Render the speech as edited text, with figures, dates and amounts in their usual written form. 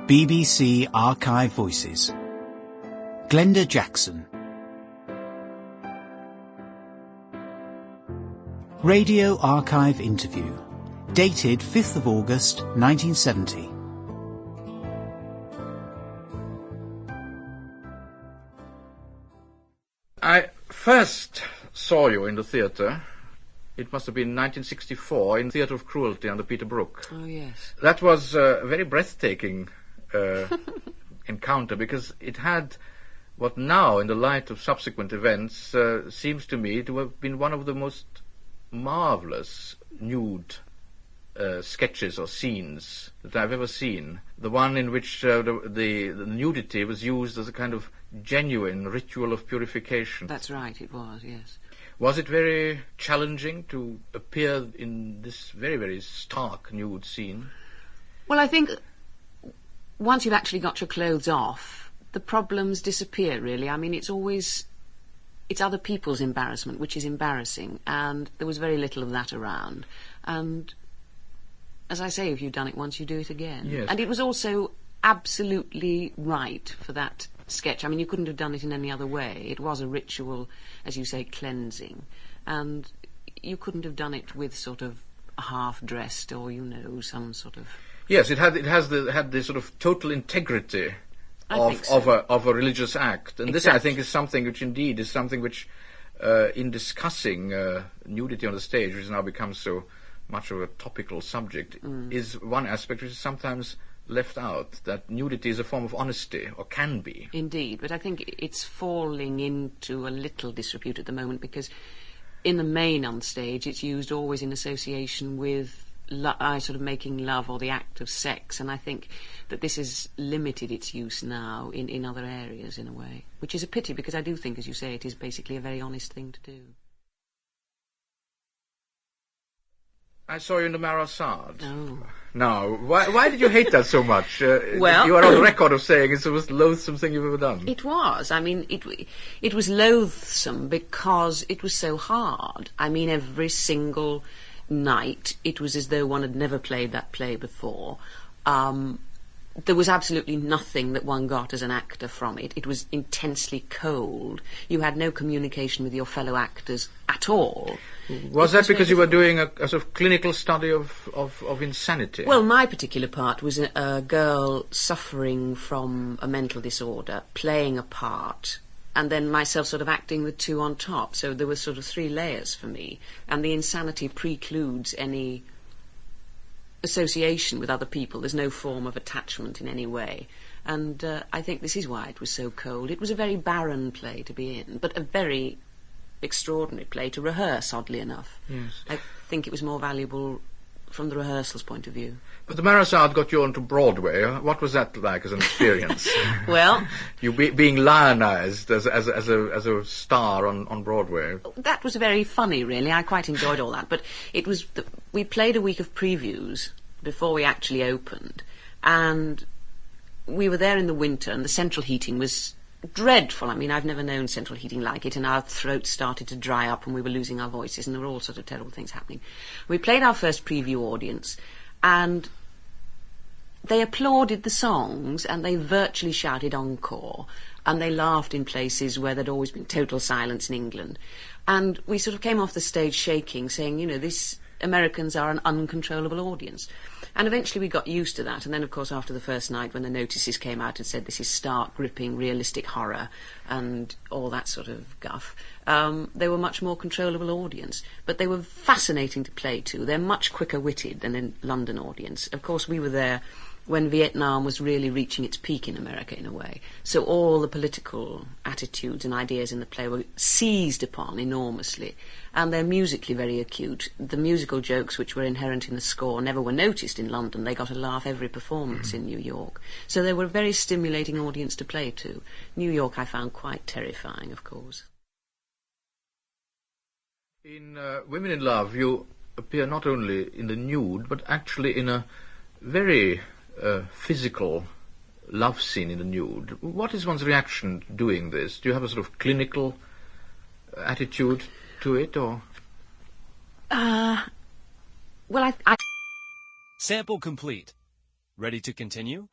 BBC Archive Voices. Glenda Jackson. Radio Archive Interview. Dated 5th of August 1970. I first saw you in the theatre. It must have been 1964 in Theatre of Cruelty under Peter Brook. Oh, yes. That was a very breathtaking encounter, because it had what now, in the light of subsequent events, seems to me to have been one of the most marvellous nude sketches or scenes that I've ever seen. The one in which the nudity was used as a kind of genuine ritual of purification. That's right, it was, yes. Was it very challenging to appear in this very, very stark nude scene? Well, I think once you've actually got your clothes off, the problems disappear, really. I mean, it's other people's embarrassment, which is embarrassing, and there was very little of that around. And as I say, if you've done it once, you do it again. Yes. And it was also absolutely right for that sketch. I mean, you couldn't have done it in any other way. It was a ritual, as you say, cleansing, and you couldn't have done it with sort of half-dressed or, you know, some sort of... Yes, it had the sort of total integrity of a religious act, and Exactly. This, I think, is something which indeed is something which, in discussing nudity on the stage, which has now become so much of a topical subject, is one aspect which is sometimes left out, that nudity is a form of honesty, or can be. Indeed, but I think it's falling into a little disrepute at the moment, because in the main on stage it's used always in association with sort of making love or the act of sex, and I think that this has limited its use now in other areas in a way, which is a pity, because I do think, as you say, it is basically a very honest thing to do. I saw you in the Marasad. Oh. Now, why did you hate that so much? Well, you are on record of saying it's the most loathsome thing you've ever done. It was. I mean, it was loathsome because it was so hard. I mean, every single night it was as though one had never played that play before. There was absolutely nothing that one got as an actor from it. It was intensely cold. You had no communication with your fellow actors at all. Was that because you were doing a sort of clinical study of insanity? Well, my particular part was a girl suffering from a mental disorder, playing a part, and then myself sort of acting the two on top. So there were sort of three layers for me, and the insanity precludes any association with other people. There's no form of attachment in any way. And I think this is why it was so cold. It was a very barren play to be in, but a very extraordinary play to rehearse, oddly enough. Yes. I think it was more valuable from the rehearsal's point of view. But the Marasad got you onto Broadway. What was that like as an experience? Well, you being lionized as a star on Broadway. that was very funny, really. I quite enjoyed all that. But it was we played a week of previews before we actually opened, and we were there in the winter, and the central heating was dreadful. I mean, I've never known central heating like it, and our throats started to dry up and we were losing our voices, and there were all sorts of terrible things happening. We played our first preview audience, and they applauded the songs, and they virtually shouted encore, and they laughed in places where there'd always been total silence in England. And we sort of came off the stage shaking, saying, you know, this Americans are an uncontrollable audience. And eventually we got used to that, and then of course after the first night, when the notices came out and said this is stark, gripping, realistic horror and all that sort of guff, they were a much more controllable audience. But they were fascinating to play to. They're much quicker witted than a London audience. Of course we were there when Vietnam was really reaching its peak in America, in a way. So all the political attitudes and ideas in the play were seized upon enormously, and they're musically very acute. The musical jokes which were inherent in the score never were noticed in London. They got a laugh every performance in New York. So they were a very stimulating audience to play to. New York I found quite terrifying, of course. In Women in Love, you appear not only in the nude, but actually in a very physical love scene in the nude. What is one's reaction to doing this? Do you have a sort of clinical attitude to it, or? Well, I... Sample complete. Ready to continue?